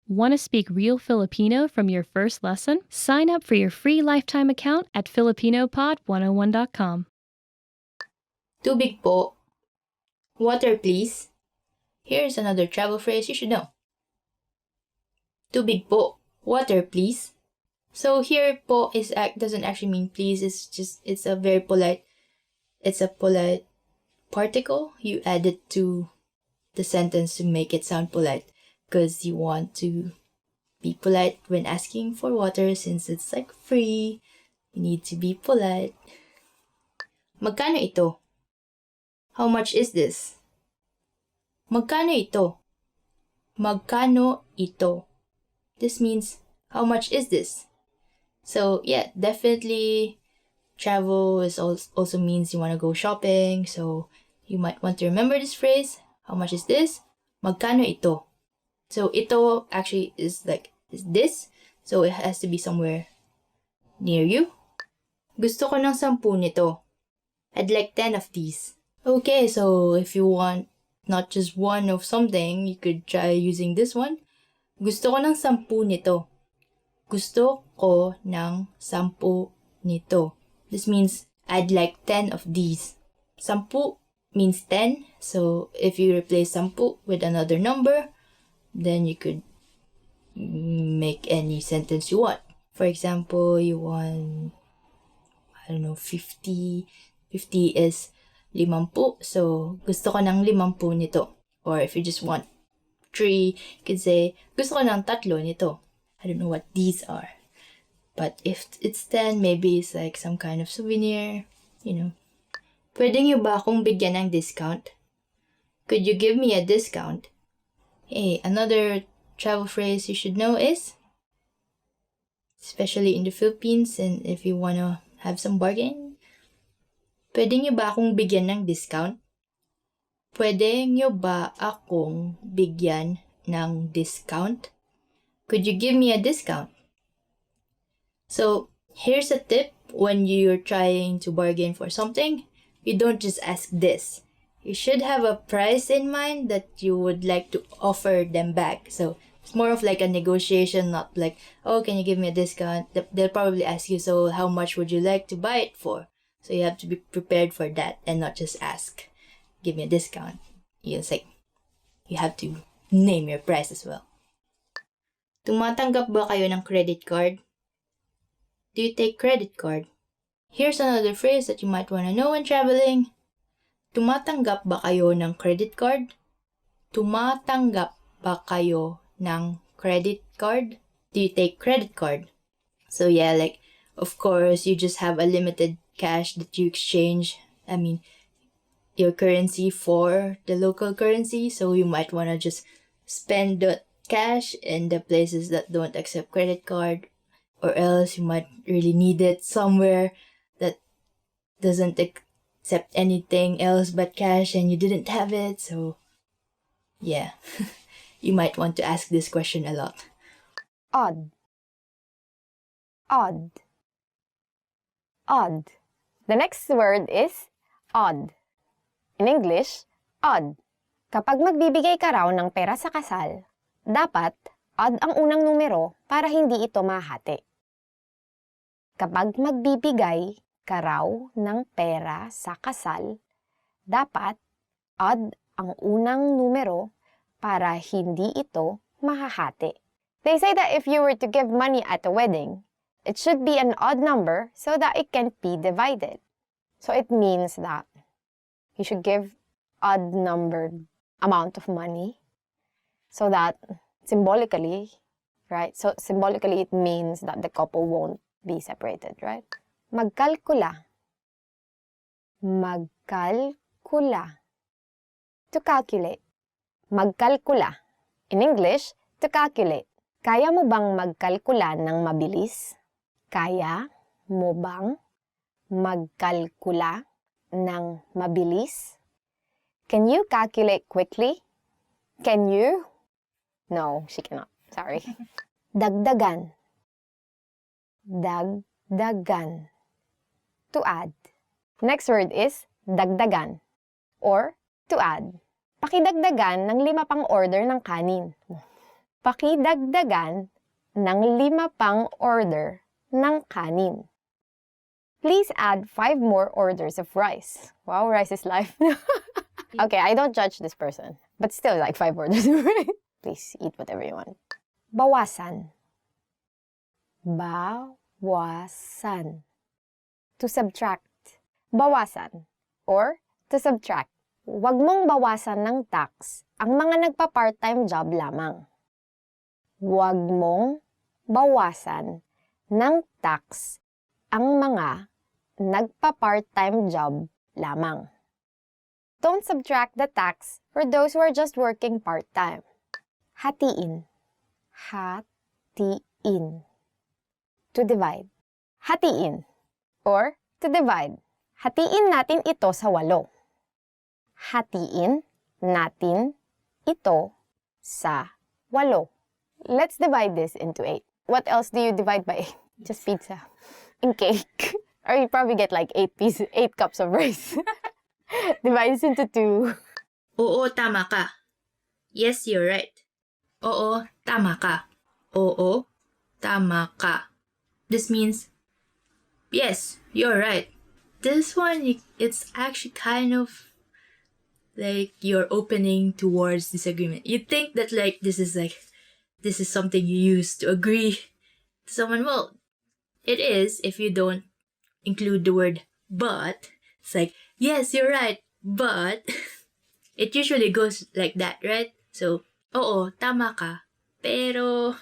Want to speak real Filipino from your first lesson? Sign up for your free lifetime account at filipinopod101.com. Tubig po. Water please. Here's another travel phrase you should know. Tubig po. Water please. So here po doesn't actually mean please. It's a polite particle. You add it to the sentence to make it sound polite because you want to be polite when asking for water since it's like free. You need to be polite. Magkano ito? How much is this? Magkano ito? Magkano ito? This means, how much is this? So yeah, definitely travel also means you want to go shopping. So you might want to remember this phrase. How much is this? Magkano ito? So ito actually is this. So it has to be somewhere near you. Gusto ko ng 10 nito. I'd like 10 of these. Okay, so if you want not just one of something, you could try using this one. Gusto ko ng 10 nito. Gusto ko ng 10 nito. This means I'd like 10 of these. 10 means 10. So if you replace 10 with another number, then you could make any sentence you want. For example, you want, 50. 50 is 50. So gusto ko ng 50 nito. Or if you just want 3, you could say, gusto ko ng 3 nito. I don't know what these are. But if it's 10, maybe it's like some kind of souvenir, Pwede niyo ba akong bigyan ng discount? Could you give me a discount? Hey, another travel phrase you should know is, especially in the Philippines and if you want to have some bargain, pwede niyo ba akong bigyan ng discount? Pwede niyo ba akong bigyan ng discount? Could you give me a discount? So, here's a tip when you're trying to bargain for something. You don't just ask this. You should have a price in mind that you would like to offer them back. So, it's more of like a negotiation, not like, oh, can you give me a discount? They'll probably ask you, so how much would you like to buy it for? So, you have to be prepared for that and not just ask, give me a discount. You have to name your price as well. Tumatanggap ba kayo ng credit card? Do you take credit card? Here's another phrase that you might want to know when traveling. Tumatanggap ba kayo ng credit card? Tumatanggap ba kayo ng credit card? Do you take credit card? So yeah, of course, you just have a limited cash that you exchange. Your currency for the local currency. So you might want to just spend the cash in the places that don't accept credit card. Or else you might really need it somewhere that doesn't accept anything else but cash and you didn't have it. So, yeah, you might want to ask this question a lot. Odd. Odd. Odd. The next word is odd. In English, odd. Kapag magbibigay ka raw ng pera sa kasal, dapat odd ang unang numero para hindi ito mahati. Kapag magbibigay ka raw ng pera sa kasal, dapat odd ang unang numero para hindi ito mahahati. They say that if you were to give money at a wedding, it should be an odd number so that it can be divided. So it means that you should give odd numbered amount of money so that symbolically, right? So symbolically it means that the couple won't be separated, right? Magkalkula. Magkalkula. To calculate. Magkalkula. In English, to calculate. Kaya mo bang magkalkula ng mabilis? Kaya mo bang magkalkula ng mabilis? Can you calculate quickly? Can you? No, she cannot. Sorry. Dagdagan. Dagdagan. To add. Next word is dagdagan or to add. Pakidagdagan ng 5 pang order ng kanin. Pakidagdagan ng 5 pang order ng kanin. Please add 5 more orders of rice. Wow, rice is life. Okay, I don't judge this person, but still like 5 orders of rice. Please eat whatever you want. Bawasan. Bawasan. To subtract. Bawasan or to subtract. Huwag mong bawasan ng tax ang mga nagpa-part-time job lamang. Huwag mong bawasan ng tax ang mga nagpa-part-time job lamang. Don't subtract the tax for those who are just working part-time. Hatiin. Hatiin. To divide. Hatiin or to divide. Hatiin natin ito sa 8. Hatiin natin ito sa 8. Let's divide this into 8. What else do you divide by 8? Just pizza and cake. Or you probably get like 8 cups of rice. Divide this into 2. Oo, tama ka. Yes, you're right. Oo, tama ka. Oo, tama ka. This means, yes, you're right. This one, it's actually kind of like you're opening towards disagreement. You think that this is something you use to agree to someone. Well, it is if you don't include the word but. It's like, yes, you're right, but it usually goes like that, right? So, oo, tama ka, pero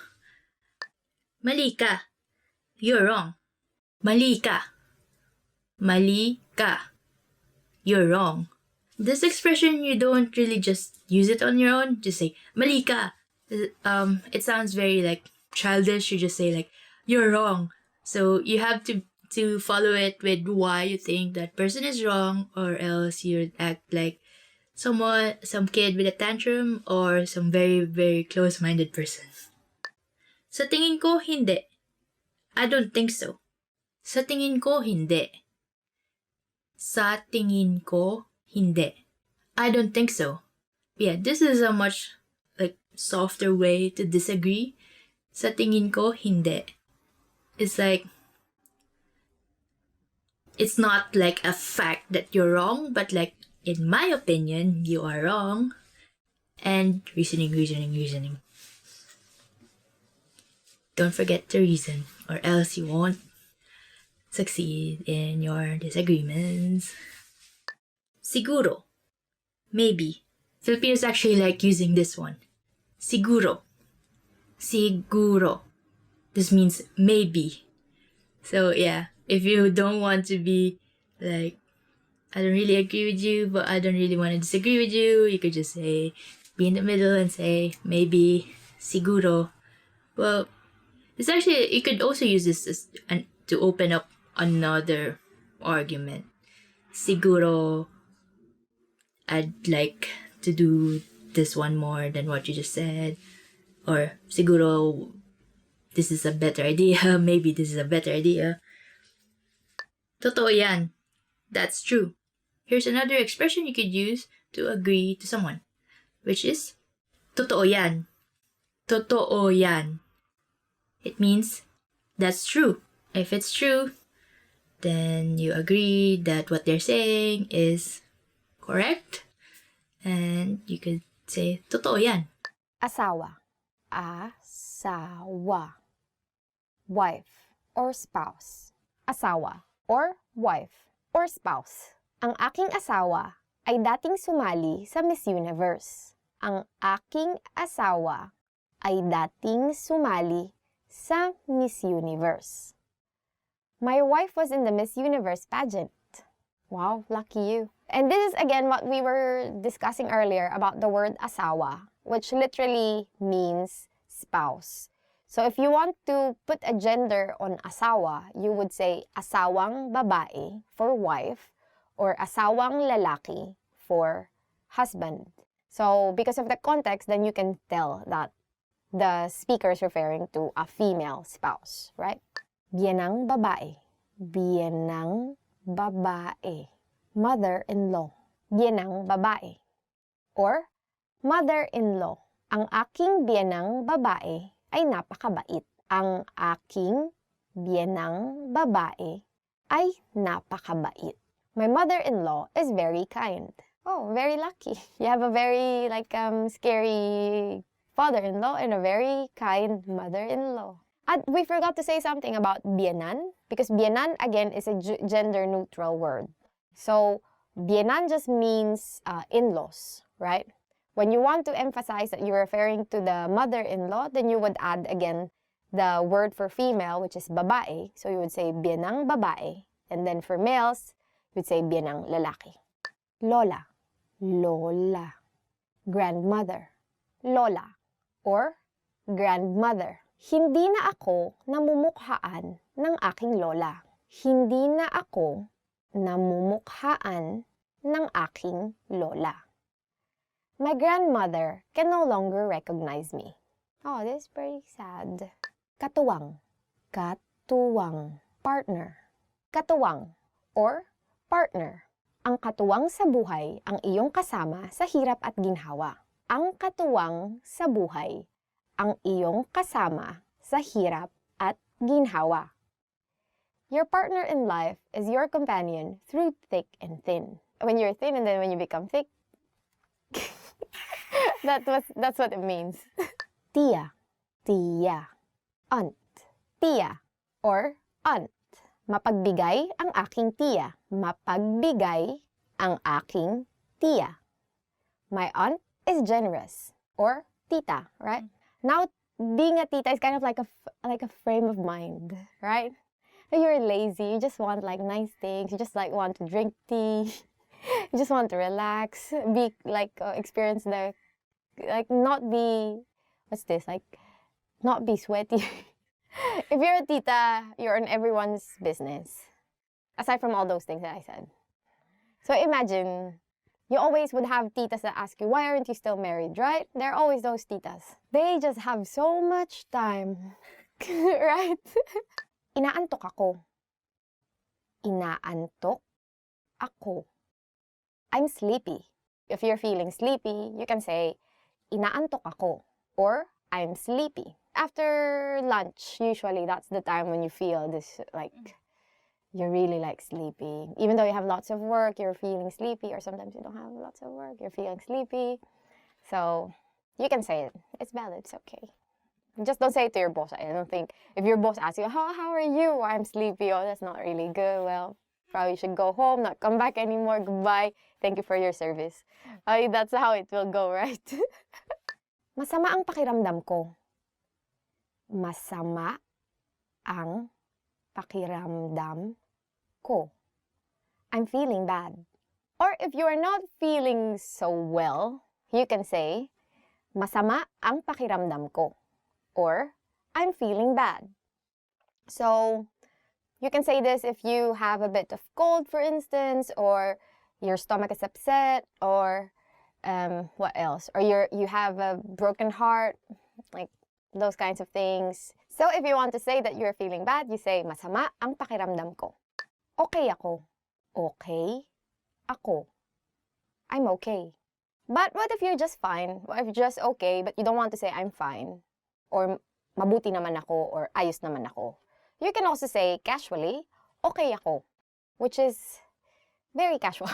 mali ka. You're wrong. Mali ka. Mali ka. You're wrong. This expression, you don't really just use it on your own. Just say, mali ka. It sounds very childish. You just say you're wrong. So you have to follow it with why you think that person is wrong, or else you'd act like some kid with a tantrum or some very, very close-minded person. Sa tingin ko, hindi. I don't think so. Sa tingin ko, hindi. Sa tingin ko, hindi. I don't think so. Yeah, this is a much softer way to disagree. Sa tingin ko, hindi. It's it's not like a fact that you're wrong, but in my opinion, you are wrong. And reasoning. Don't forget to reason, or else you won't succeed in your disagreements. Siguro. Maybe. Filipinos actually like using this one. Siguro. Siguro. This means maybe. So yeah, if you don't want to be I don't really agree with you, but I don't really want to disagree with you, you could just say, be in the middle and say, maybe, siguro. Well, it's actually, you could also use this to open up another argument. Siguro, I'd like to do this one more than what you just said. Or, siguro, this is a better idea. Maybe this is a better idea. Totoo yan. That's true. Here's another expression you could use to agree to someone, which is, totoo yan. Totoo yan. It means, that's true. If it's true, then you agree that what they're saying is correct. And you could say, totoo yan. Asawa. Asawa. Wife or spouse. Asawa or wife or spouse. Ang aking asawa ay dating sumali sa Miss Universe. Ang aking asawa ay dating sumali sa Miss Universe. My wife was in the Miss Universe pageant. Wow, lucky you. And this is again what we were discussing earlier about the word asawa, which literally means spouse. So if you want to put a gender on asawa, you would say asawang babae for wife or asawang lalaki for husband. So because of the context, then you can tell that the speaker is referring to a female spouse, right? Biyenang babae. Biyenang babae. Mother-in-law. Biyenang babae. Or mother-in-law. Ang aking biyenang babae ay napakabait. Ang aking biyenang babae ay napakabait. My mother-in-law is very kind. Oh, very lucky. You have a very scary father-in-law and a very kind mother-in-law. And we forgot to say something about biyenan, because biyenan again is a gender-neutral word. So biyenan just means in-laws, right? When you want to emphasize that you're referring to the mother-in-law, then you would add again the word for female, which is babae. So you would say biyenang babae. And then for males, you would say biyenang lalaki. Lola, lola. Grandmother, lola, or grandmother. Hindi na ako namumukhaan ng aking lola. Hindi na ako namumukhaan ng aking lola. My grandmother can no longer recognize me. Oh, this is pretty sad. Katuwang, katuwang, partner. Katuwang, or partner. Ang katuwang sa buhay ang iyong kasama sa hirap at ginhawa. Ang katuwang sa buhay ang iyong kasama sa hirap at ginhawa. Your partner in life is your companion through thick and thin. When you're thin and then when you become thick, that's what it means. Tia, tia, aunt, tia, or aunt. Mapagbigay ang aking tiya. Mapagbigay ang aking tiya. My aunt is generous, or tita, right? Now, being a tita is kind of like a frame of mind, right? You're lazy, you just want nice things, you just want to drink tea, you just want to relax, be experience not be, not be sweaty. If you're a tita, you're in everyone's business. Aside from all those things that I said. So imagine, you always would have titas that ask you, why aren't you still married, right? There are always those titas. They just have so much time, right? Inaantok ako. Inaantok ako. I'm sleepy. If you're feeling sleepy, you can say, inaantok ako, or I'm sleepy. After lunch, usually that's the time when you feel this, you're really sleepy. Even though you have lots of work, you're feeling sleepy, or sometimes you don't have lots of work, you're feeling sleepy. So, you can say it. It's valid, it's okay. Just don't say it to your boss. I don't think, if your boss asks you, how are you? I'm sleepy. Oh, that's not really good. Well, probably should go home, not come back anymore. Goodbye. Thank you for your service. That's how it will go, right? Masama ang pakiramdam ko. Masama ang pakiramdam ko. I'm feeling bad. Or if you are not feeling so well, you can say, masama ang pakiramdam ko. Or, I'm feeling bad. So, you can say this if you have a bit of cold, for instance, or your stomach is upset, or what else? Or you have a broken heart, those kinds of things. So if you want to say that you're feeling bad, you say, masama ang pakiramdam ko. Okay ako. Okay ako. I'm okay. But what if you're just fine? What if you're just okay, but you don't want to say, I'm fine? Or mabuti naman ako, or ayos naman ako. You can also say casually, okay ako. Which is very casual.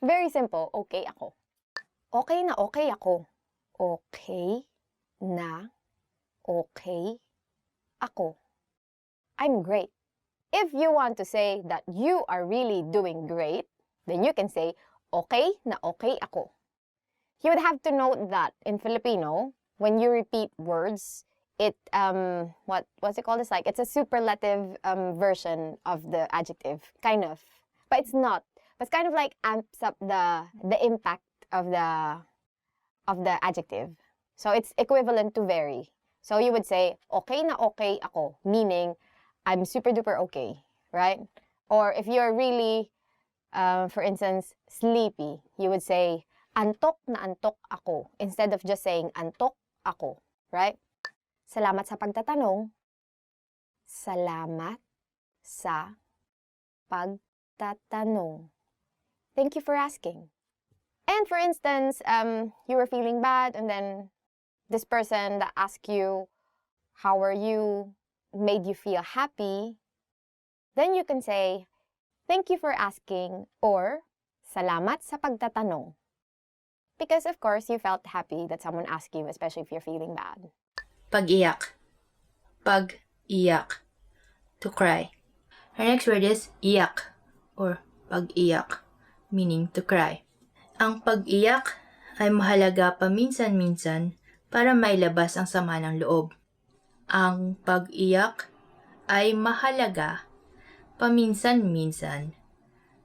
Very simple, okay ako. Okay na okay ako. Okay na okay ako. I'm great. If you want to say that you are really doing great, then you can say, okay na okay ako. You would have to note that in Filipino, when you repeat words, it, what's it called? It's a superlative version of the adjective, kind of. But it's not. But it's kind of amps up the impact of the adjective. So it's equivalent to very. So you would say, okay na okay ako, meaning I'm super duper okay, right? Or if you're really, for instance, sleepy, you would say, antok na antok ako, instead of just saying antok ako, right? Salamat sa pagtatanong. Salamat sa pagtatanong. Thank you for asking. And for instance, you were feeling bad and then This person that asked you, how are you, made you feel happy, then you can say, thank you for asking, or salamat sa pagtatanong. Because of course, you felt happy that someone asked you, especially if you're feeling bad. Pag-iyak. Pag-iyak. To cry. Our next word is iyak or pag-iyak, meaning to cry. Ang pag-iyak ay mahalaga paminsan-minsan para mailabas ang sama ng loob. Ang pag-iyak ay mahalaga paminsan-minsan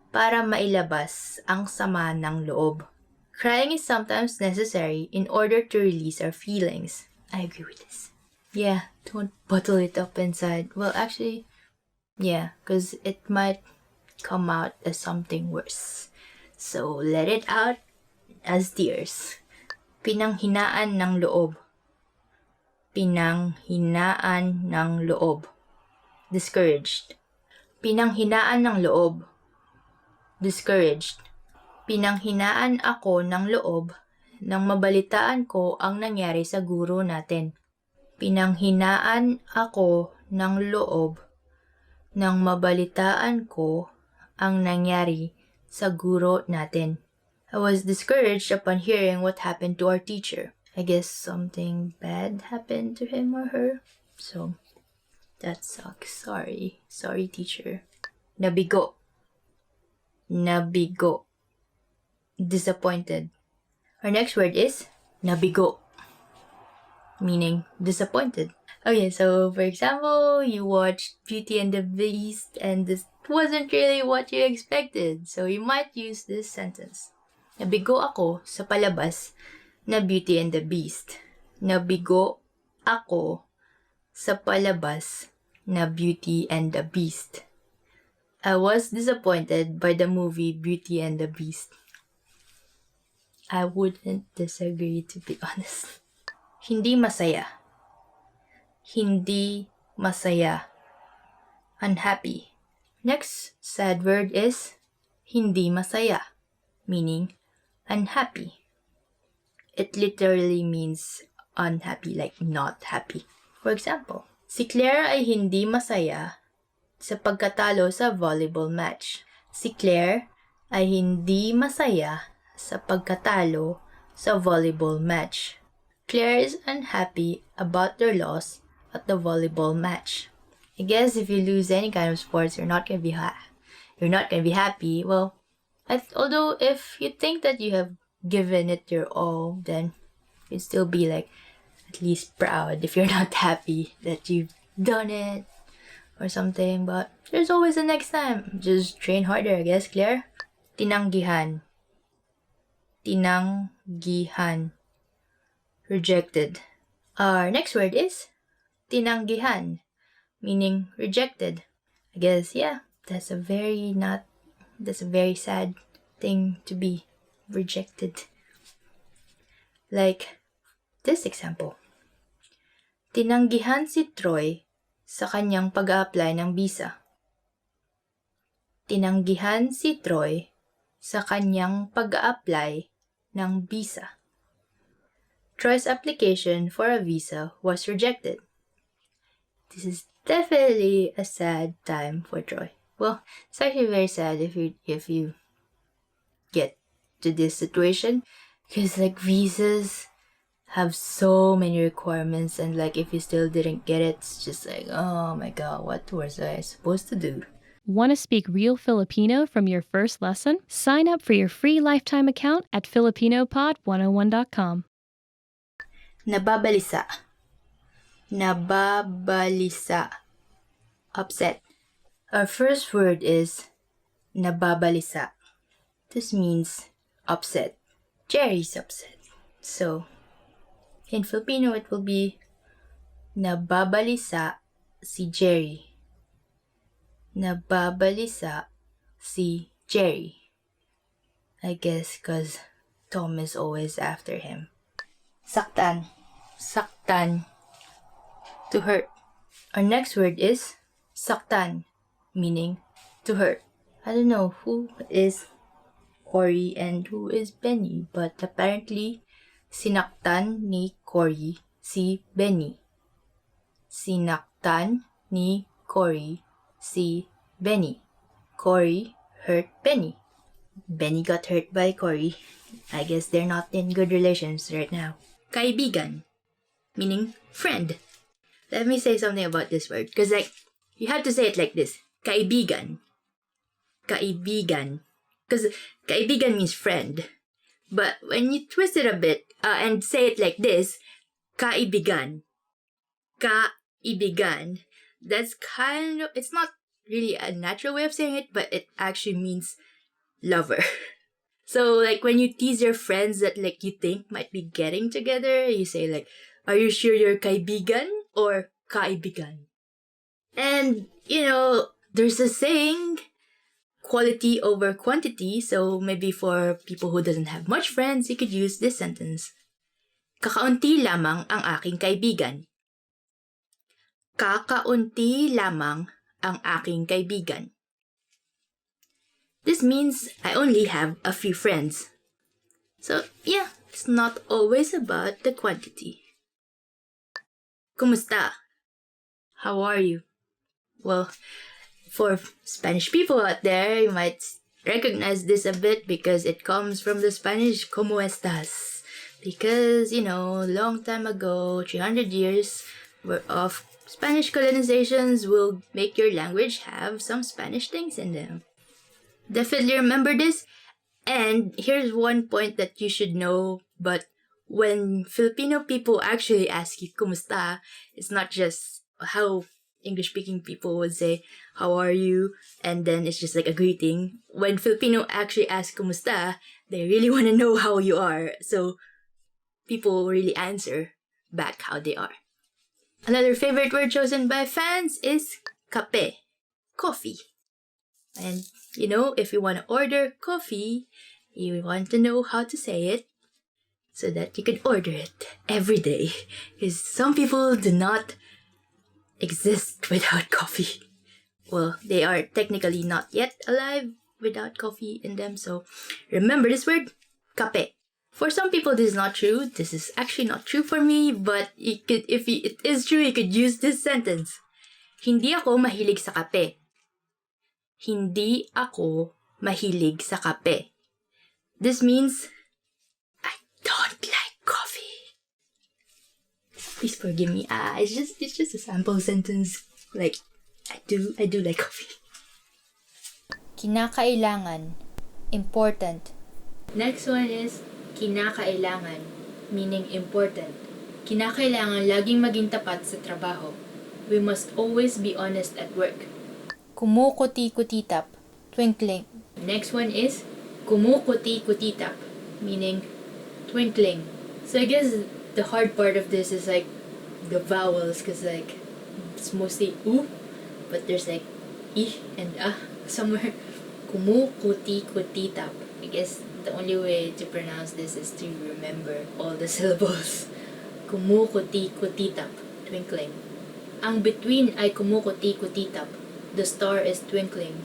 para mailabas ang sama ng loob. Crying is sometimes necessary in order to release our feelings. I agree with this. Yeah, don't bottle it up inside. Well, actually, yeah, because it might come out as something worse. So, let it out as tears. Pinanghinaan ng loob. Pinanghinaan ng loob. Discouraged. Pinanghinaan ng loob. Discouraged. Pinanghinaan ako ng loob nang mabalitaan ko ang nangyari sa guro natin. Pinanghinaan ako ng loob nang mabalitaan ko ang nangyari sa guro natin. I was discouraged upon hearing what happened to our teacher. I guess something bad happened to him or her. So, that sucks. Sorry. Sorry, teacher. Nabigo. Nabigo. Disappointed. Our next word is nabigo, meaning disappointed. Okay, so for example, you watched Beauty and the Beast and this wasn't really what you expected. So you might use this sentence. Nabigo ako sa palabas na Beauty and the Beast. Nabigo ako sa palabas na Beauty and the Beast. I was disappointed by the movie Beauty and the Beast. I wouldn't disagree, to be honest. Hindi masaya. Hindi masaya. Unhappy. Next sad word is hindi masaya, meaning unhappy. It literally means unhappy, like not happy. For example, si Claire ay hindi masaya sa pagkatalo sa volleyball match. Si Claire ay hindi masaya sa pagkatalo sa volleyball match. Claire is unhappy about their loss at the volleyball match. I guess if you lose any kind of sports, you're not gonna be happy. Well, although if you think that you have given it your all, then you'd still be like at least proud if you're not happy that you've done it or something. But there's always a next time. Just train harder, I guess, Claire. Tinanggihan. Tinanggihan. Rejected. Our next word is tinanggihan, meaning rejected. I guess, yeah, that's a very sad thing to be rejected. Like this example. Tinanggihan si Troy sa kanyang pag-a-apply ng visa. Tinanggihan si Troy sa kanyang pag-a-apply ng visa. Troy's application for a visa was rejected. This is definitely a sad time for Troy. Well, it's actually very sad if you get to this situation, because like visas have so many requirements, and like if you still didn't get it, it's just like, oh my god, what was I supposed to do? Want to speak real Filipino from your first lesson? Sign up for your free lifetime account at filipinopod101.com. Nababalisa. Nababalisa. Upset. Our first word is nababalisa. This means upset. Jerry's upset. So, in Filipino, it will be nababalisa si Jerry. Nababalisa si Jerry. I guess because Tom is always after him. Saktan. Saktan. To hurt. Our next word is saktan, meaning to hurt. I don't know who is Ori and who is Benny, but apparently Sinaktan ni Cory si Benny. Sinaktan ni Cory si Benny. Cory hurt Benny. Benny got hurt by Cory. I guess they're not in good relations right now. Kaibigan, meaning friend. Let me say something about this word, because you have to say it like this. Kaibigan. Kaibigan. Because kaibigan means friend. But when you twist it a bit and say it like this, kaibigan. Kaibigan. That's it's not really a natural way of saying it, but it actually means lover. So when you tease your friends that you think might be getting together, you say are you sure you're kaibigan or kaibigan? And there's a saying, quality over quantity, so maybe for people who doesn't have much friends, you could use this sentence. Kakaunti lamang ang aking kaibigan. Kakaunti lamang ang aking kaibigan. This means I only have a few friends. So yeah, it's not always about the quantity. Kumusta? How are you? Well, for Spanish people out there, you might recognize this a bit because it comes from the Spanish ¿Cómo estás? Because, long time ago, 300 years of Spanish colonizations will make your language have some Spanish things in them. Definitely remember this. And here's one point that you should know, but when Filipino people actually ask you kumusta, it's not just how English-speaking people would say, how are you? And then it's just a greeting. When Filipino actually ask kumusta, they really want to know how you are. So people really answer back how they are. Another favorite word chosen by fans is kape, coffee. And, if you want to order coffee, you want to know how to say it so that you can order it every day. Because some people do not exist without coffee. Well, they are technically not yet alive without coffee in them. So remember this word, kape. For some people, this is not true. This is actually not true for me. But if it is true, you could use this sentence. Hindi ako mahilig sa kape. Hindi ako mahilig sa kape. This means I don't like coffee. Please forgive me. It's just a sample sentence. I do like coffee. Kinakailangan, important. Next one is kinakailangan, meaning important. Kinakailangan laging maging tapat sa trabaho. We must always be honest at work. Kumukuti-kutitap, twinkling. Next one is kumukuti-kutitap, meaning twinkling. So I guess the hard part of this is the vowels, because it's mostly oo, but there's I and somewhere. Kumukuti-kutitap. I guess the only way to pronounce this is to remember all the syllables. Kumukuti-kutitap, twinkling. Ang between ay kumukuti-kutitap. The star is twinkling.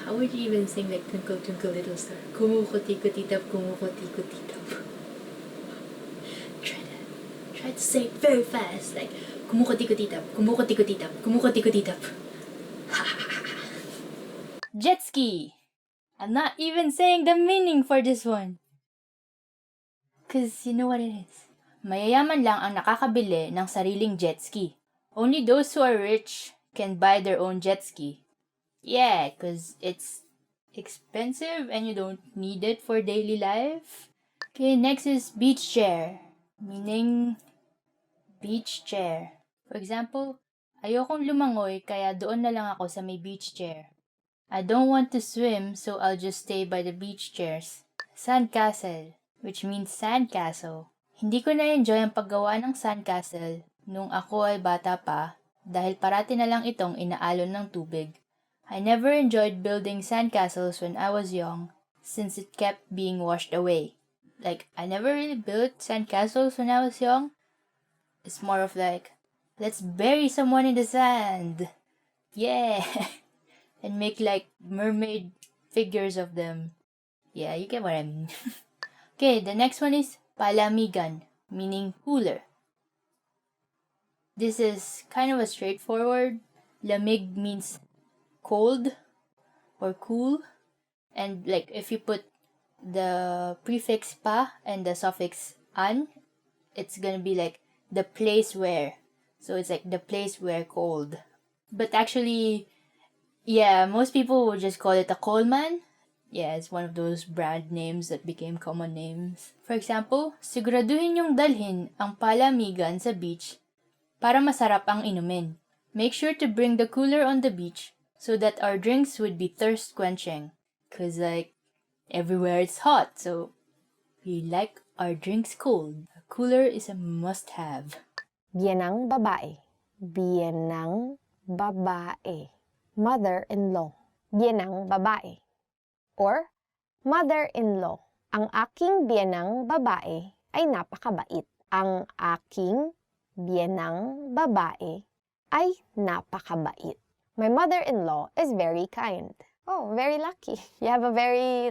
How would you even sing Twinkle Twinkle Little Star? Kumukuti-kutitap, kumukuti-kutitap. Try to say it very fast. Kumukuti-kutitap, kumukuti-kutitap, kumukuti-kutitap. Jet ski. I'm not even saying the meaning for this one. Cause you know what it is. Mayayaman lang ang nakakabili ng sariling jet ski. Only those who are rich can buy their own jet ski. Yeah, cause it's expensive and you don't need it for daily life. Okay, next is beach chair. Meaning beach chair. For example, ayokong lumangoy kaya doon na lang ako sa may beach chair. I don't want to swim, so I'll just stay by the beach chairs. Sandcastle, which means sandcastle. Hindi ko na-enjoy ang paggawa ng sandcastle nung ako ay bata pa dahil parati na lang itong inaalon ng tubig. I never enjoyed building sandcastles when I was young since it kept being washed away. I never really built sandcastles when I was young. It's more of let's bury someone in the sand. Yeah. And make mermaid figures of them. Yeah, you get what I mean. Okay, the next one is palamigan, meaning cooler. This is kind of a straightforward. Lamig means cold or cool. And like if you put the prefix pa and the suffix an, it's gonna be like the place where. So it's like the place where cold. But actually, yeah, most people would just call it a coalman. Yeah, it's one of those brand names that became common names. For example, siguraduhin yung dalhin ang palamigan sa beach para masarap ang inumin. Make sure to bring the cooler on the beach so that our drinks would be thirst quenching. Cause like everywhere it's hot, so we like our drinks cold. A cooler is a must-have. Biyenang babae. Biyenang babae. Mother-in-law. Biyenang babae. Or, mother-in-law. Ang aking biyenang babae ay napakabait. Ang aking biyenang babae ay napakabait. My mother-in-law is very kind. Oh, very lucky. You have a very,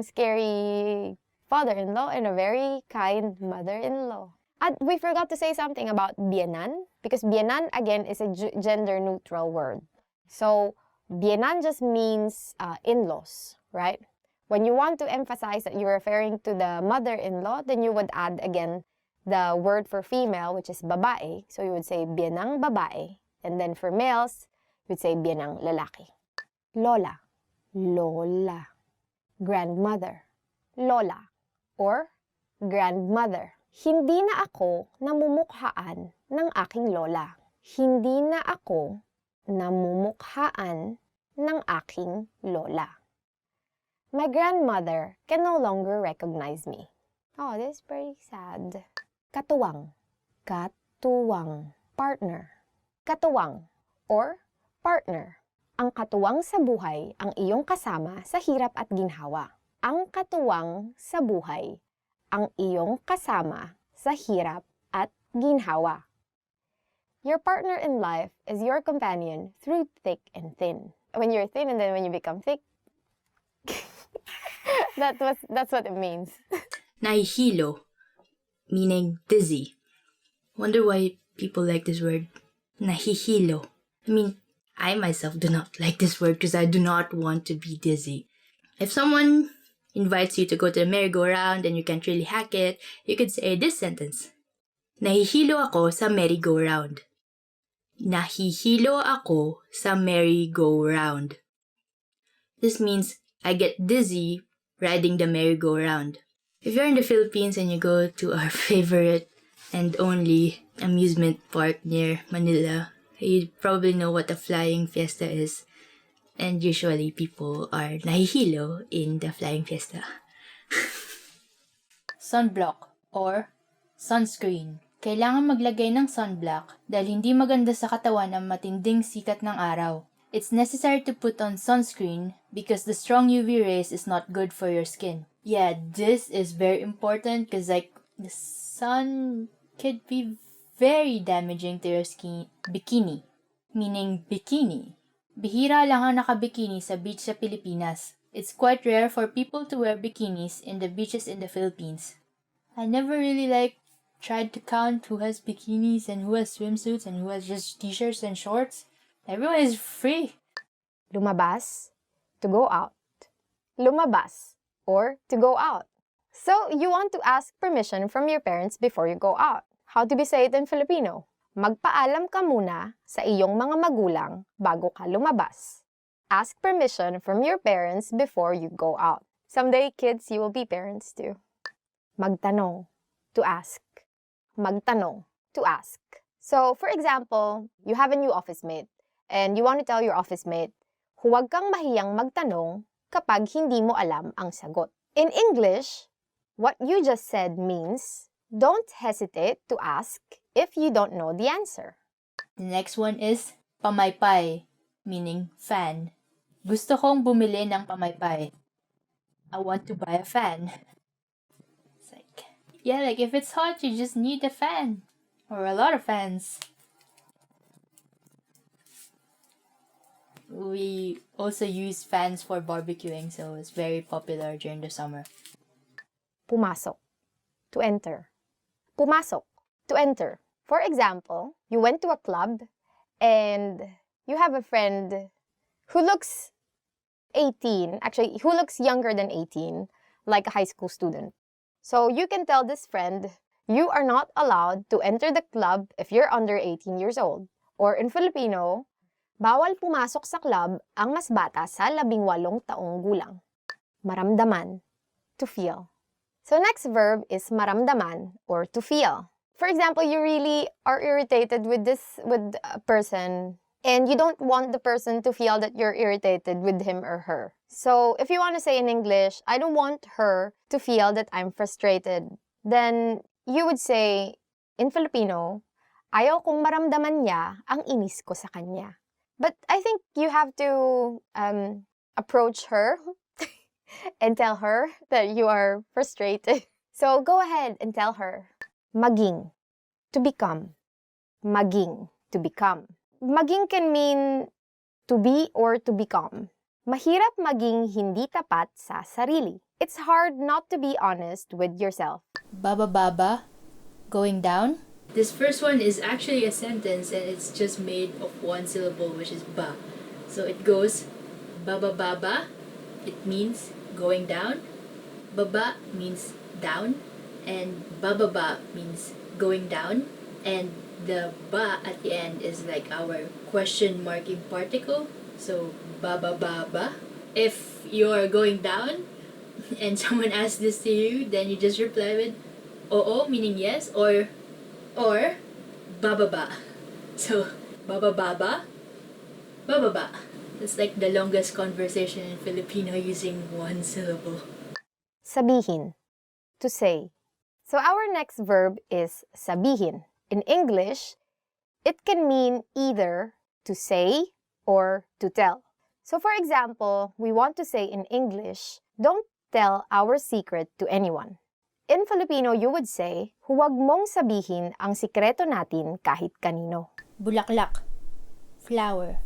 scary father-in-law and a very kind mother-in-law. And we forgot to say something about biyenan, because biyenan, again, is a gender-neutral word. So, biyenan just means in-laws, right? When you want to emphasize that you're referring to the mother-in-law, then you would add, again, the word for female, which is babae. So, you would say biyenang babae. And then for males, you would say biyenang lalaki. Lola. Lola. Grandmother. Lola. Or grandmother. Hindi na ako namumukhaan ng aking lola. Hindi na ako namumukhaan ng aking lola. My grandmother can no longer recognize me. Oh, this is very sad. Katuwang. Katuwang. Partner. Katuwang or partner. Ang katuwang sa buhay ang iyong kasama sa hirap at ginhawa. Ang katuwang sa buhay ang iyong kasama sa hirap at ginhawa. Your partner in life is your companion through thick and thin. When you're thin and then when you become thick, that's what it means. Nahihilo, meaning dizzy. Wonder why people like this word. Nahihilo. I mean, I myself do not like this word because I do not want to be dizzy. If someone invites you to go to the merry-go-round and you can't really hack it, you could say this sentence. Nahihilo ako sa merry-go-round. Nahihilo ako sa merry-go-round. This means I get dizzy riding the merry-go-round. If you're in the Philippines and you go to our favorite and only amusement park near Manila, you probably know what a flying fiesta is. And usually people are nahihilo in the flying fiesta. Sunblock or sunscreen. Kailangan maglagay ng sunblock dahil hindi maganda sa katawan ang matinding sikat ng araw. It's necessary to put on sunscreen because the strong UV rays is not good for your skin. Yeah, this is very important because the sun could be very damaging to your skin. Bikini, meaning bikini. Bihira lang ang nakabikini sa beach sa Pilipinas. It's quite rare for people to wear bikinis in the beaches in the Philippines. I never really tried to count who has bikinis and who has swimsuits and who has just t-shirts and shorts. Everyone is free. Lumabas, to go out. Lumabas, or to go out. So, you want to ask permission from your parents before you go out. How do we say it in Filipino? Magpaalam ka muna sa iyong mga magulang bago ka lumabas. Ask permission from your parents before you go out. Someday, kids, you will be parents too. Magtanong, to ask. Magtanong, to ask. So, for example, you have a new office mate and you want to tell your office mate, huwag kang mahiyang magtanong kapag hindi mo alam ang sagot. In English, what you just said means, don't hesitate to ask if you don't know the answer. The next one is pamaypay, meaning fan. Gusto kong bumili ng pamaypay. I want to buy a fan. It's if it's hot, you just need a fan. Or a lot of fans. We also use fans for barbecuing, so it's very popular during the summer. Pumasok, to enter. Pumasok, to enter. For example, you went to a club and you have a friend who looks 18, actually, who looks younger than 18, like a high school student. So you can tell this friend, you are not allowed to enter the club if you're under 18 years old. Or in Filipino, bawal pumasok sa club ang mas bata sa 18 taong gulang. Maramdaman, to feel. So next verb is maramdaman or to feel. For example, you really are irritated with a person and you don't want the person to feel that you're irritated with him or her. So if you want to say in English, I don't want her to feel that I'm frustrated, then you would say in Filipino, ayaw kong maramdaman niya ang inis ko sa kanya. But I think you have to approach her and tell her that you are frustrated. So go ahead and tell her. Maging, to become. Maging, to become. Maging can mean to be or to become. Mahirap maging hindi tapat sa sarili. It's hard not to be honest with yourself. Baba, going down. This first one is actually a sentence and it's just made of one syllable, which is ba. So it goes, baba, it means going down. Baba means down. And bababa means going down. And the ba at the end is like our question marking particle. So baba. If you're going down and someone asks this to you, then you just reply with oo, meaning yes, or bababa. So bababa. It's like the longest conversation in Filipino using one syllable. Sabihin, to say. So our next verb is sabihin. In English, it can mean either to say or to tell. So for example, we want to say in English, don't tell our secret to anyone. In Filipino, you would say, huwag mong sabihin ang sikreto natin kahit kanino. Bulaklak, flower.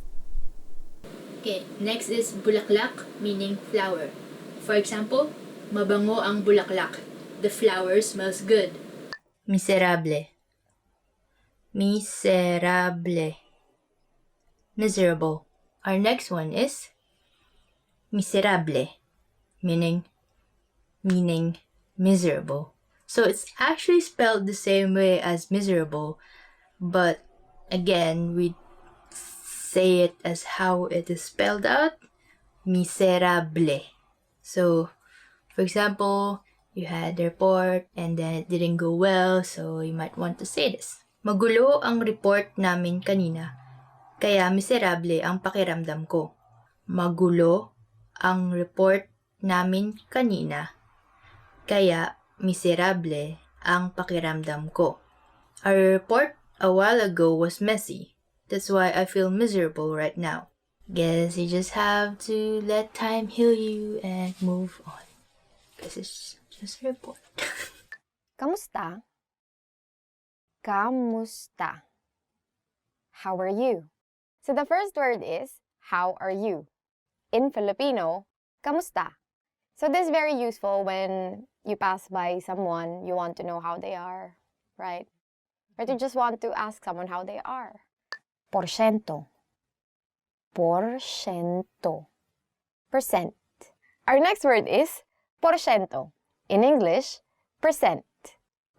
Okay, next is bulaklak, meaning flower. For example, mabango ang bulaklak. The flower smells good. Miserable. Miserable. Our next one is miserable, meaning miserable. So it's actually spelled the same way as miserable, but again, we say it as how it is spelled out, miserable. So, for example, you had the report and then it didn't go well, so you might want to say this. Magulo ang report namin kanina, kaya miserable ang pakiramdam ko. Magulo ang report namin kanina, kaya miserable ang pakiramdam ko. Our report a while ago was messy. That's why I feel miserable right now. Guess you just have to let time heal you and move on. Because it's just a report. Kamusta? Kamusta? How are you? So the first word is, how are you? In Filipino, kamusta? So this is very useful when you pass by someone, you want to know how they are, right? Or you just want to ask someone how they are. Porsyento. Porsyento. Percent. Our next word is porsyento. In English, percent.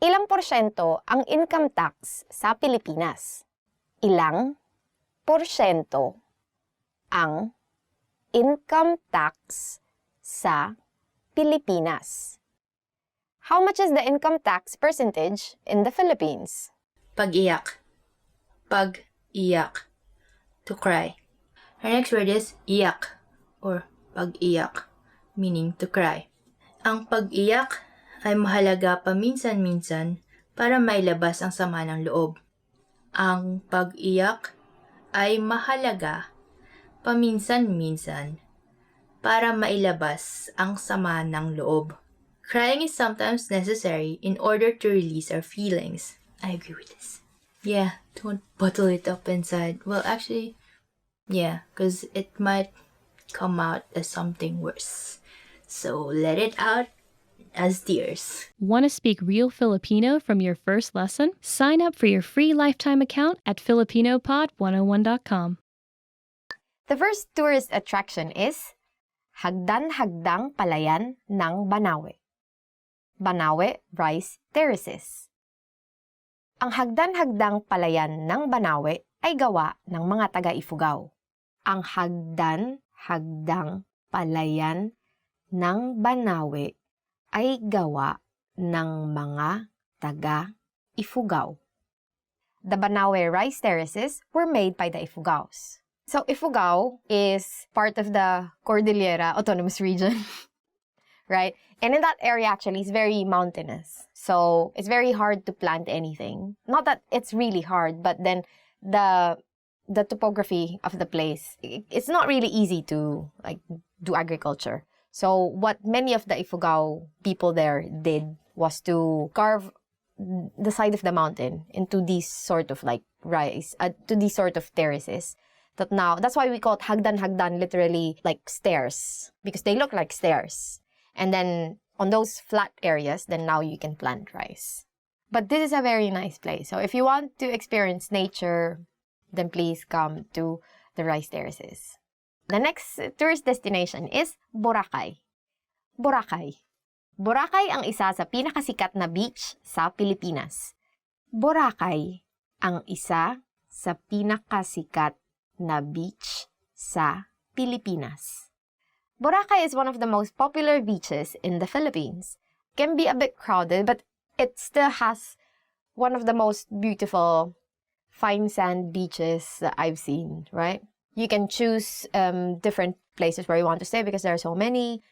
Ilang porsyento ang income tax sa Pilipinas? Ilang porsyento ang income tax sa Pilipinas? How much is the income tax percentage in the Philippines? Pag-iyak. Pag-iyak. To cry. Our next word is iyak or pag-iyak, meaning to cry. Ang pag-iyak ay mahalaga paminsan-minsan para mailabas ang sama ng loob. Ang pag-iyak ay mahalaga paminsan-minsan para mailabas ang sama ng loob. Crying is sometimes necessary in order to release our feelings. I agree with this. Yeah, don't bottle it up inside. Well, actually, yeah, because it might come out as something worse. So let it out as tears. Want to speak real Filipino from your first lesson? Sign up for your free lifetime account at filipinopod101.com. The first tourist attraction is Hagdan-Hagdang Palayan ng Banawe. Banawe Rice Terraces. Ang Hagdan-Hagdang Palayan ng Banawe ay gawa ng mga taga-Ifugao. Ang Hagdan-Hagdang Palayan ng Banawe ay gawa ng mga taga-Ifugao. The Banawe Rice Terraces were made by the Ifugaos. So, Ifugao is part of the Cordillera Autonomous Region, right? And in that area, actually, it's very mountainous. So, it's very hard to plant anything. Not that it's really hard, but then the topography of the place, it's not really easy to do agriculture. So, what many of the Ifugao people there did was to carve the side of the mountain into these sort of rice, to these sort of terraces. That's why we call it hagdan-hagdan, literally like stairs, because they look like stairs. And then on those flat areas, then now you can plant rice. But this is a very nice place. So if you want to experience nature, then please come to the rice terraces. The next tourist destination is Boracay. Boracay. Boracay ang isa sa pinakasikat na beach sa Pilipinas. Boracay ang isa sa pinakasikat na beach sa Pilipinas. Boracay is one of the most popular beaches in the Philippines. Can be a bit crowded, but it still has one of the most beautiful fine sand beaches that I've seen, right? You can choose different places where you want to stay because there are so many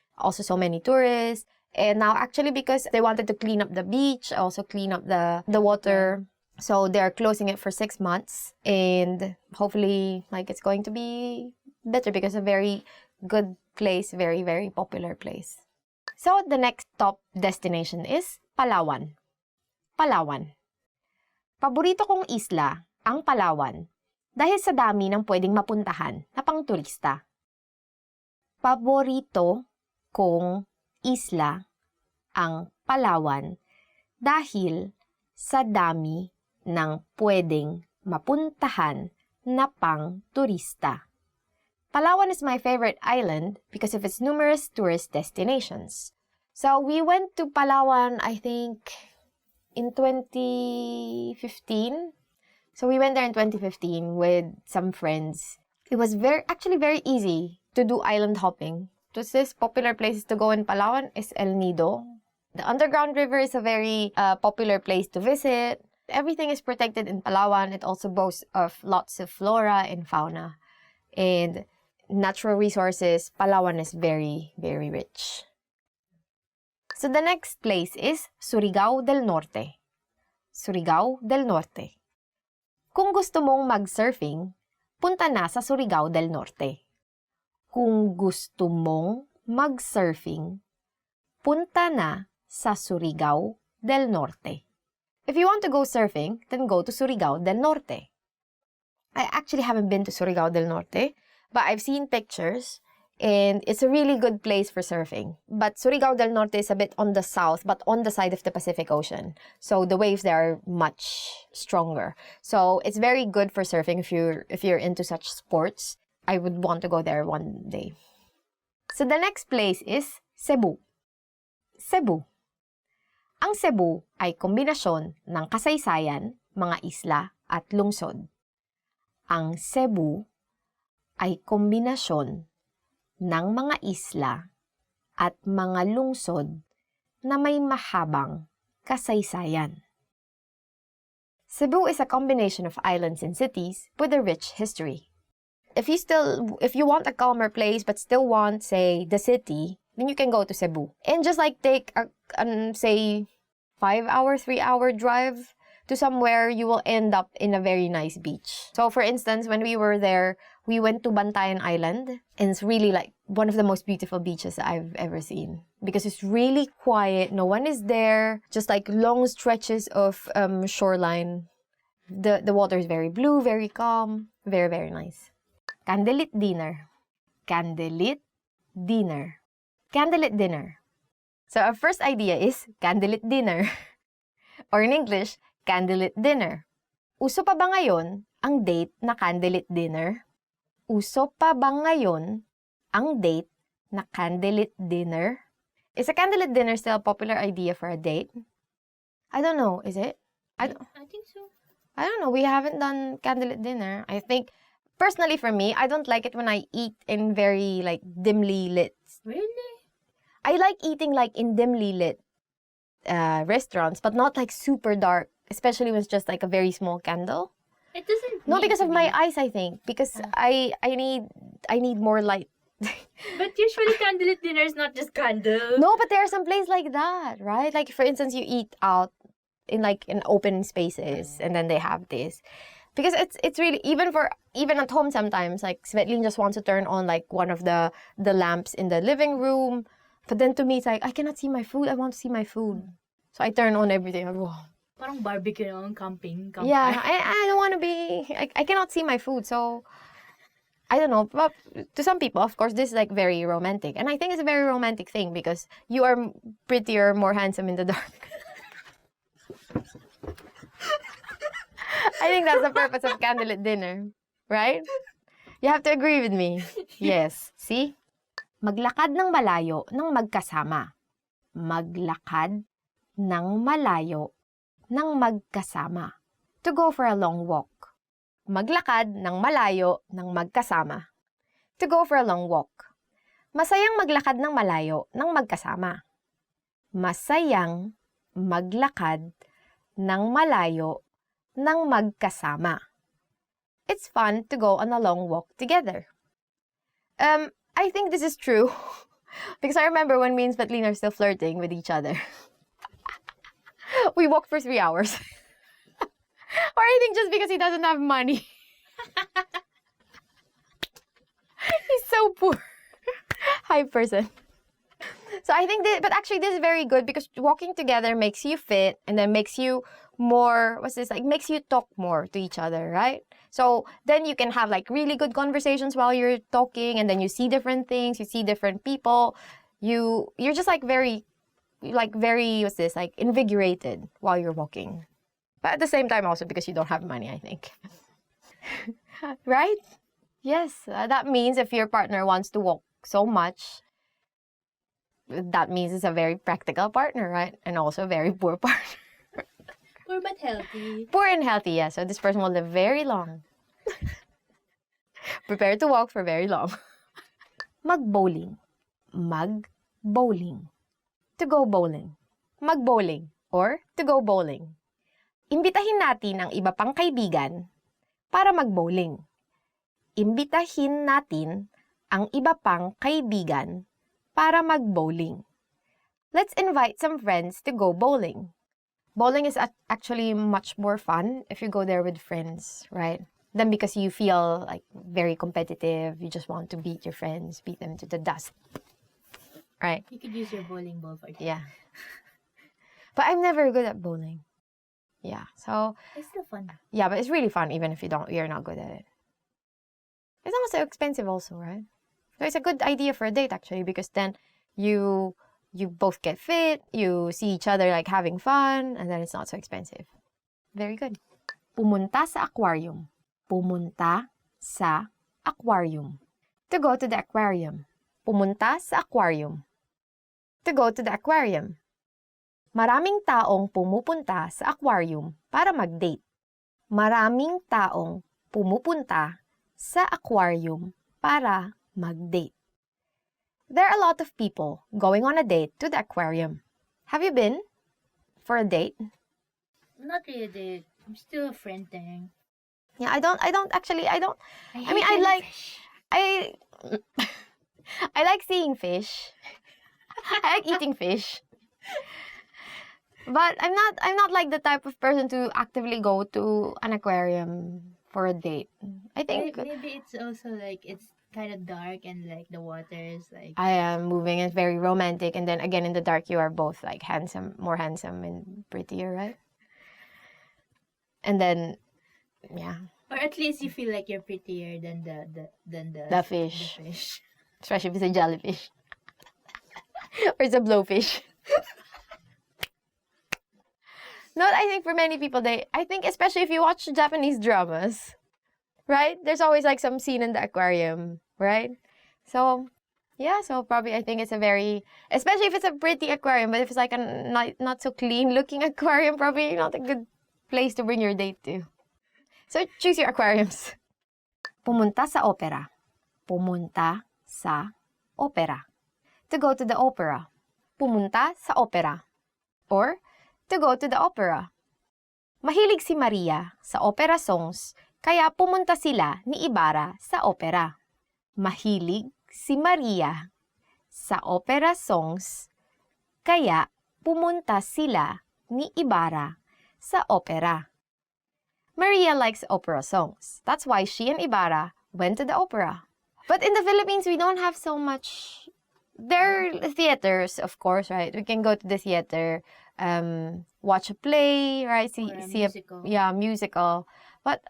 tourists. And now actually because they wanted to clean up the beach, also clean up the water. So they're closing it for 6 months, and hopefully it's going to be better because a very good place, very, very popular place. So the next top destination is Palawan. Palawan. Paborito kong isla ang Palawan dahil sa dami ng pwedeng mapuntahan na pang turista. Paborito kong isla ang Palawan dahil sa dami ng pwedeng mapuntahan na pang turista. Palawan is my favorite island because of its numerous tourist destinations. So we went to Palawan, I think, in 2015. So we went there in 2015 with some friends. It was actually very easy to do island hopping. This popular places to go in Palawan is El Nido. The underground river is a very popular place to visit. Everything is protected in Palawan. It also boasts of lots of flora and fauna. And natural resources, Palawan is very, very rich. So the next place is Surigao del Norte. Surigao del Norte. Kung gusto mong mag-surfing, punta na sa Surigao del Norte. Kung gusto mong mag-surfing, punta na sa Surigao del Norte. If you want to go surfing, then go to Surigao del Norte. I actually haven't been to Surigao del Norte, but I've seen pictures, and it's a really good place for surfing. But Surigao del Norte is a bit on the south, but on the side of the Pacific Ocean. So the waves there are much stronger. So it's very good for surfing if you're into such sports. I would want to go there one day. So the next place is Cebu. Cebu. Ang Cebu ay kombinasyon ng kasaysayan, mga isla at lungsod. Ang Cebu ay kombinasyon ng mga isla at mga lungsod na may mahabang kasaysayan. Cebu is a combination of islands and cities with a rich history. If you want a calmer place but still want, say, the city, then you can go to Cebu. And just take a 5-hour, 3-hour drive to somewhere, you will end up in a very nice beach. So for instance, when we were there, we went to Bantayan Island, and it's really one of the most beautiful beaches I've ever seen. Because it's really quiet, no one is there, just long stretches of shoreline. The water is very blue, very calm, very, very nice. Candlelit dinner. Candlelit dinner. Candlelit dinner. So our first idea is candlelit dinner. Or in English, candlelit dinner. Uso pa ba ngayon ang date na candlelit dinner? Uso pa ba ngayon ang date na candlelit dinner? Is a candlelit dinner still a popular idea for a date? I don't know. Is it? I think so. I don't know. We haven't done candlelit dinner. I think, personally for me, I don't like it when I eat in very, like, dimly lit. Really? I like eating, like, in dimly lit restaurants, but not, like, super dark, especially when it's just, like, a very small candle. It doesn't. No, need because to of my be. eyes, I think. Because I need more light. But usually candlelit dinner is not just candle. No, but there are some places like that, right? Like, for instance, you eat out in, like, in open spaces, and then they have this. Because it's really, even at home sometimes, like, Svetlin just wants to turn on, like, one of the lamps in the living room. But then to me, it's like, I cannot see my food. I want to see my food. So I turn on everything. I go, Parang barbecue on camping. yeah, I don't want to be, I cannot see my food. So, I don't know. But to some people, of course, this is, like, very romantic. And I think it's a very romantic thing because you are prettier, more handsome in the dark. I think that's the purpose of candlelit dinner, right? You have to agree with me. Yes. See? Maglakad ng malayo ng magkasama. Maglakad ng malayo ng magkasama. To go for a long walk. Maglakad ng malayo ng magkasama. To go for a long walk. Masayang maglakad ng malayo ng magkasama. Masayang maglakad ng malayo ng magkasama. It's fun to go on a long walk together. I think this is true because I remember when me and Svetlin are still flirting with each other. We walked for 3 hours. Or I think just because he doesn't have money. He's so poor. Hi, person. So I think but actually this is very good because walking together makes you fit and then makes you more, makes you talk more to each other, right? So then you can have, like, really good conversations while you're talking, and then you see different things, you see different people. You're just, like, very, invigorated while you're walking. But at the same time also because you don't have money, I think. Right? Yes, that means if your partner wants to walk so much, that means it's a very practical partner, right? And also a very poor partner. Poor but healthy. Poor and healthy, yeah. So this person will live very long. Prepare to walk for very long. Mag-bowling. Mag-bowling. To go bowling. Mag-bowling or to go bowling. Imbitahin natin ang iba pang kaibigan para mag-bowling. Imbitahin natin ang iba pang kaibigan para mag-bowling. Let's invite some friends to go bowling. Bowling is actually much more fun if you go there with friends, right? Then because you feel, like, very competitive, you just want to beat your friends, beat them to the dust, right? You could use your bowling ball for that. Yeah. But I'm never good at bowling. Yeah, so It's still fun. yeah, but it's really fun even if you're not good at it. It's not so expensive also, right? So it's a good idea for a date actually because then you both get fit, you see each other, like, having fun, and then it's not so expensive. Very good. Pumunta sa aquarium. Pumunta sa aquarium. To go to the aquarium. Pumunta sa aquarium. To go to the aquarium. Maraming taong pumupunta sa aquarium para mag-date. Maraming taong pumupunta sa aquarium para mag-date. There are a lot of people going on a date to the aquarium. Have you been for a date? Not really a date. I'm still a friend thing. Yeah, I don't actually, I mean, I like seeing fish. I like eating fish. But I'm not like the type of person to actively go to an aquarium for a date. I think Maybe it's also, like, it's kind of dark and, like, the water is, like... I am moving. It's very romantic, and then again in the dark, you are both, like, more handsome and prettier, right? And then, yeah, Or at least you feel like you're prettier than the fish, the fish. especially if it's a jellyfish or it's a blowfish. No, I think for many people, I think especially if you watch Japanese dramas, right? There's always like some scene in the aquarium, right? So, yeah, so probably I think it's a very, especially if it's a pretty aquarium, but if it's like a not so clean looking aquarium, probably not a good place to bring your date to. So choose your aquariums. Pumunta sa opera. Pumunta sa opera. To go to the opera. Pumunta sa opera. Or, to go to the opera. Mahilig si Maria sa opera songs, kaya pumunta sila ni Ibarra sa opera. Mahilig si Maria sa opera songs, kaya pumunta sila ni Ibarra sa opera. Maria likes opera songs. That's why she and Ibarra went to the opera. But in the Philippines, we don't have so much. There are theaters, of course, right? We can go to the theater, watch a play, right? See musical. Musical. But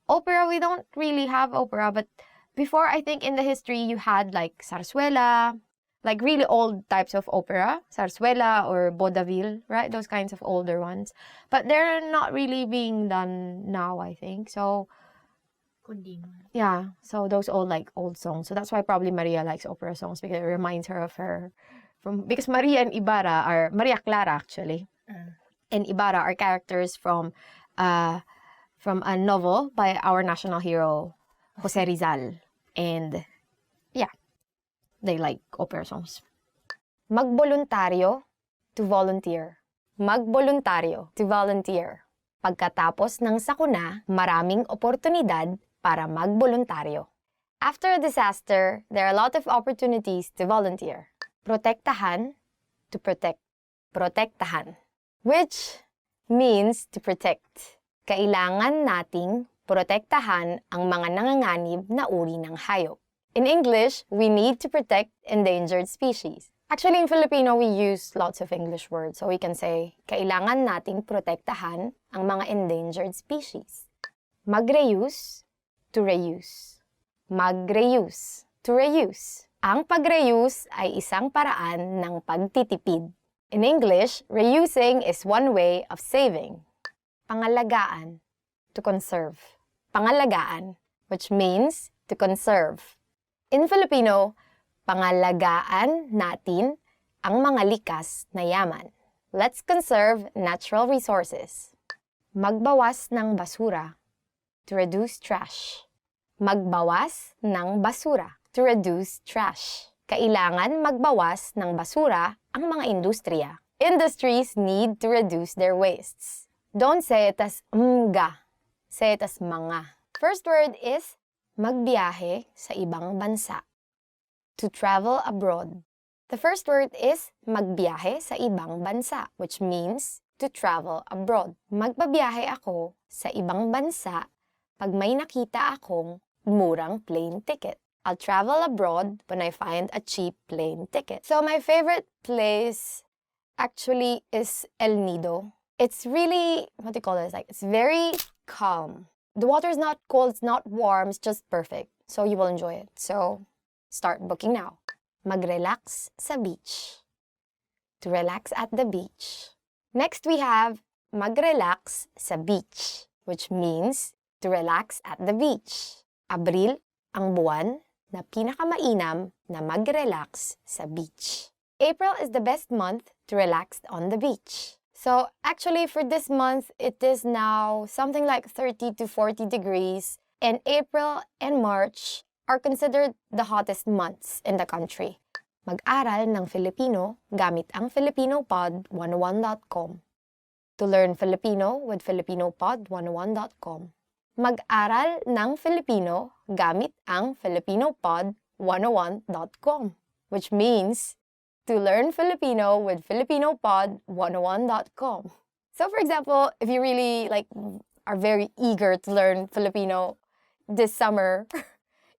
opera, we don't really have opera. But before, I think in the history, you had like zarzuela, like really old types of opera, zarzuela or vaudeville, right? Those kinds of older ones. But they're not really being done now, I think. So, yeah, so those old songs. So that's why probably Maria likes opera songs, because it reminds her of her because Maria and Ibarra are Maria Clara actually. And Ibarra are characters from a novel by our national hero Jose Rizal. And yeah, they like opera songs. Magboluntaryo to volunteer. Magboluntaryo to volunteer. Pagkatapos ng sakuna, maraming oportunidad para magboluntaryo. After a disaster, there are a lot of opportunities to volunteer. Protektahan, to protect. Protektahan, which means to protect. Kailangan nating protektahan ang mga nanganganib na uri ng hayop. In English, we need to protect endangered species. Actually, in Filipino, we use lots of English words. So we can say, kailangan nating protektahan ang mga endangered species. Mag-reuse, to reuse. Mag-reuse, to reuse. Ang pag-reuse ay isang paraan ng pagtitipid. In English, reusing is one way of saving. Pangalagaan, to conserve. Pangalagaan, which means to conserve. In Filipino, pangalagaan natin ang mga likas na yaman. Let's conserve natural resources. Magbawas ng basura, to reduce trash. Magbawas ng basura, to reduce trash. Kailangan magbawas ng basura ang mga industriya. Industries need to reduce their wastes. Don't say it as mga. Say it as mga. First word is magbiyahe sa ibang bansa. To travel abroad. The first word is magbiyahe sa ibang bansa, which means to travel abroad. Magbabiyahe ako sa ibang bansa pag may nakita akong murang plane ticket. I'll travel abroad when I find a cheap plane ticket. So my favorite place actually is El Nido. It's really, what do you call this? Like, it's very calm. The water is not cold, it's not warm, it's just perfect. So you will enjoy it. So start booking now. Mag-relax sa beach. To relax at the beach. Next we have mag-relax sa beach, which means to relax at the beach. Abril ang buwan na pinakamainam na mag-relax sa beach. April is the best month to relax on the beach. So actually for this month, it is now something like 30 to 40 degrees, and April and March are considered the hottest months in the country. Mag-aral ng Filipino gamit ang filipinopod101.com. To learn Filipino with filipinopod101.com. Mag-aral ng Filipino gamit ang filipinopod101.com, which means to learn Filipino with filipinopod101.com. So for example, if you really are very eager to learn Filipino this summer,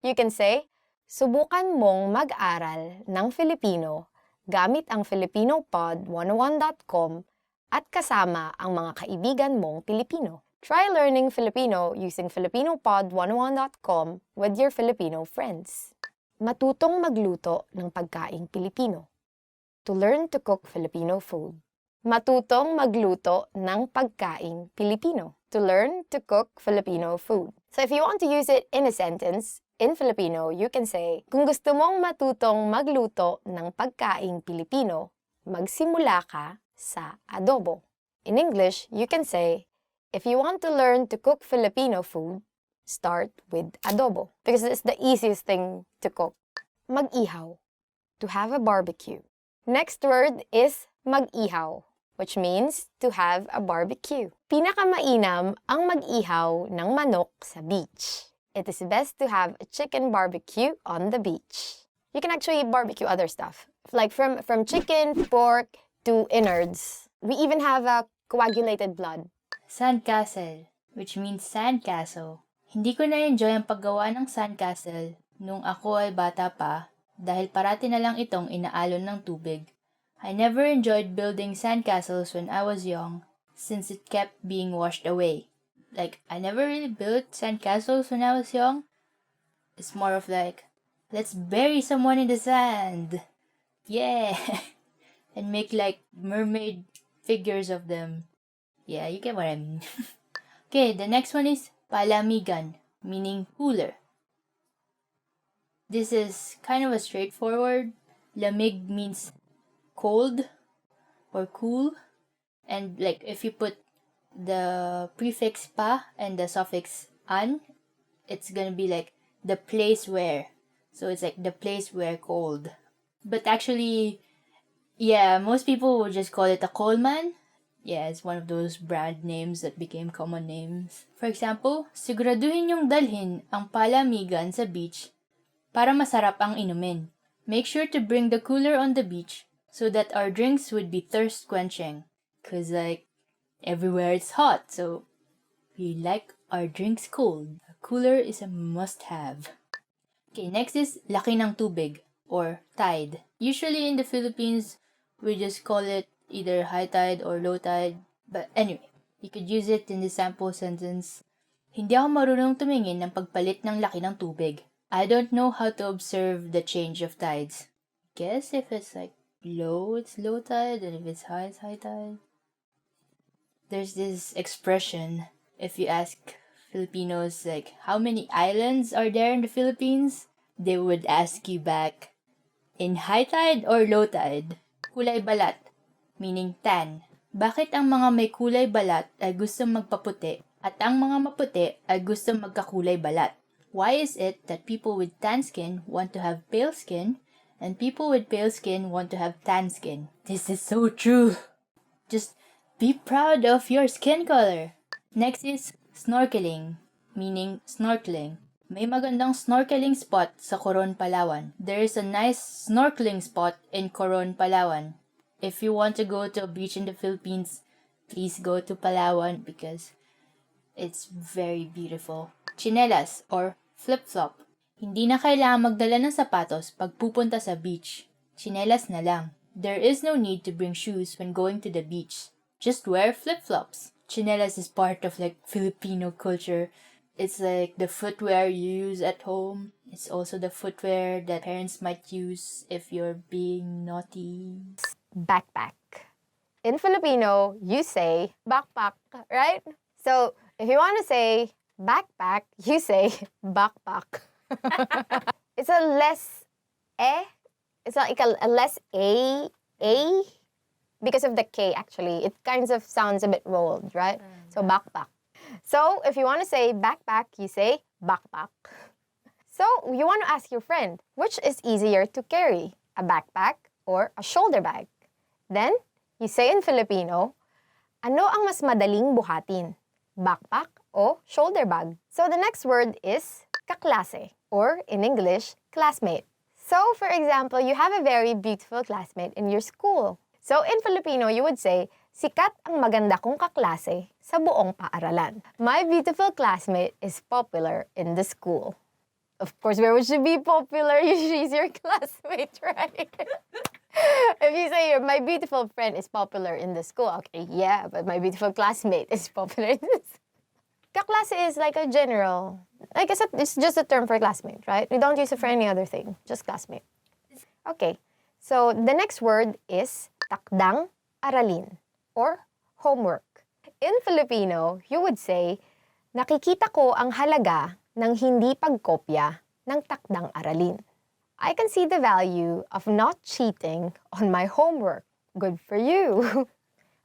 you can say, subukan mong mag-aral ng Filipino gamit ang filipinopod101.com at kasama ang mga kaibigan mong Pilipino. Try learning Filipino using filipinopod101.com with your Filipino friends. Matutong magluto ng pagkaing Pilipino. to learn to cook Filipino food. Matutong magluto ng pagkaing Pilipino. To learn to cook Filipino food. So if you want to use it in a sentence, in Filipino, you can say, kung gusto mong matutong magluto ng pagkaing Pilipino, magsimula ka sa adobo. In English, you can say, if you want to learn to cook Filipino food, start with adobo. Because it's the easiest thing to cook. Mag-ihaw. To have a barbecue. Next word is mag-ihaw, which means to have a barbecue. Pinakamainam ang mag-ihaw ng manok sa beach. It is best to have a chicken barbecue on the beach. You can actually barbecue other stuff, like from chicken, pork, to innards. We even have a coagulated blood. Sandcastle, which means sandcastle. Hindi ko na-enjoy ang paggawa ng sandcastle nung ako ay bata pa dahil parati na lang itong inaalon ng tubig. I never enjoyed building sandcastles when I was young since it kept being washed away. Like, I never really built sandcastles when I was young. It's more of like, let's bury someone in the sand. Yeah. And make like mermaid figures of them. Yeah, you get what I mean. Okay, the next one is palamigan, meaning cooler. This is kind of a straightforward. Lamig means cold or cool. And like if you put the prefix pa and the suffix an, it's gonna be like the place where. So it's like the place where cold. But actually, yeah, most people would just call it a coalman. Yeah, it's one of those brand names that became common names. For example, siguraduhin yung dalhin ang palamigan sa beach para masarap ang inumin. Make sure to bring the cooler on the beach so that our drinks would be thirst-quenching. Cause like, everywhere it's hot, so we like our drinks cold. A cooler is a must-have. Okay, next is laki ng tubig or tide. Usually in the Philippines, we just call it either high tide or low tide. But anyway, you could use it in the sample sentence. Hindi ako marunong tumingin ng pagpalit ng laki ng tubig. I don't know how to observe the change of tides. Guess if it's like low, it's low tide, and if it's high, it's high tide. There's this expression, if you ask Filipinos like, how many islands are there in the Philippines? They would ask you back, in high tide or low tide? Kulay balat, meaning tan. Bakit ang mga may kulay balat ay gusto magpaputi at ang mga maputi ay gusto magkakulay balat? Why is it that people with tan skin want to have pale skin and people with pale skin want to have tan skin? This is so true. Just be proud of your skin color. Next is snorkeling, meaning snorkeling. May magandang snorkeling spot sa Coron, Palawan. There is a nice snorkeling spot in Coron, Palawan. If you want to go to a beach in the Philippines, please go to Palawan because it's very beautiful. Chinelas or flip-flop. Hindi na kailangan magdala ng sapatos pag pupunta sa beach. Chinelas na lang. There is no need to bring shoes when going to the beach. Just wear flip-flops. Chinelas is part of like Filipino culture. It's like the footwear you use at home. It's also the footwear that parents might use if you're being naughty. Backpack. In Filipino, you say backpack, right? So if you want to say backpack, you say backpack. It's a less it's like a less a because of the K actually. It kind of sounds a bit rolled, right? So backpack. So if you want to say backpack, you say backpack. So you want to ask your friend, which is easier to carry, a backpack or a shoulder bag? Then you say in Filipino, ano ang mas madaling buhatin? Backpack o shoulder bag? So the next word is kaklase, or in English, classmate. So for example, you have a very beautiful classmate in your school. So in Filipino, you would say, sikat ang maganda kong kaklase sa buong paaralan. My beautiful classmate is popular in the school. Of course, where would she be popular? She's your classmate, right? If you say my beautiful friend is popular in the school, okay, yeah, but my beautiful classmate is popular in the school. Kaklase is like a general, like I said, it's just a term for classmate, right? We don't use it for any other thing, just classmate. Okay, So, the next word is takdang aralin or homework. In Filipino, you would say, nakikita ko ang halaga ng hindi pagkopya ng takdang aralin. I can see the value of not cheating on my homework. Good for you.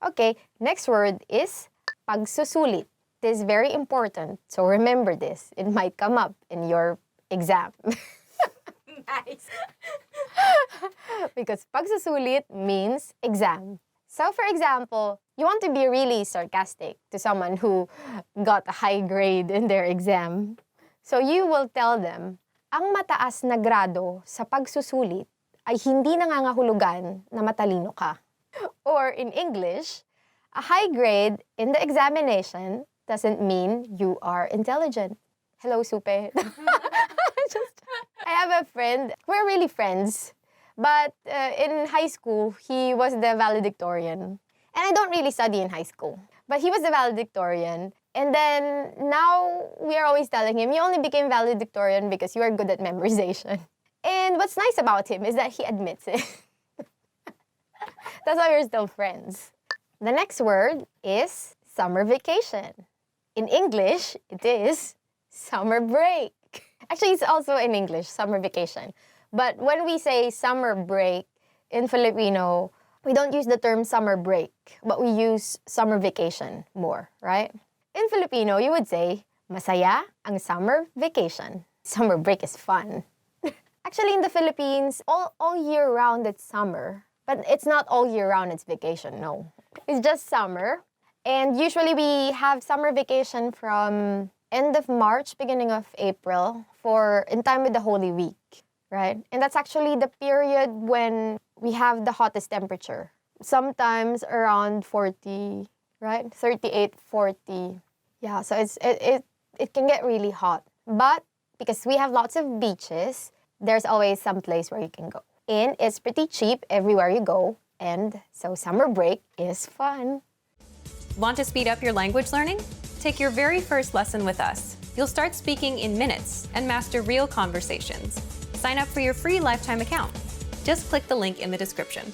Okay, next word is pagsusulit. This is very important, so remember this. It might come up in your exam. Nice. Because pagsusulit means exam. So for example, you want to be really sarcastic to someone who got a high grade in their exam. So you will tell them, ang mataas na grado sa pagsusulit ay hindi nangangahulugan na matalino ka. Or in English, a high grade in the examination doesn't mean you are intelligent. Hello, Supe. I have a friend, we're really friends, but in high school, he was the valedictorian. And I don't really study in high school, but he was the valedictorian. And then now we are always telling him, you only became valedictorian because you are good at memorization. And what's nice about him is that he admits it. That's why we're still friends. The next word is summer vacation. In English, it is summer break. Actually, it's also in English, summer vacation. But when we say summer break in Filipino, we don't use the term summer break, but we use summer vacation more, right? In Filipino, you would say, masaya ang summer vacation. Summer break is fun. Actually, in the Philippines, all year round it's summer. But it's not all year round it's vacation, no. It's just summer. And usually we have summer vacation from end of March, beginning of April, in time with the Holy Week, right? And that's actually the period when we have the hottest temperature. Sometimes around 40, right? 38, 40. Yeah, so it can get really hot. But because we have lots of beaches, there's always some place where you can go. And it's pretty cheap everywhere you go. And so summer break is fun. Want to speed up your language learning? Take your very first lesson with us. You'll start speaking in minutes and master real conversations. Sign up for your free lifetime account. Just click the link in the description.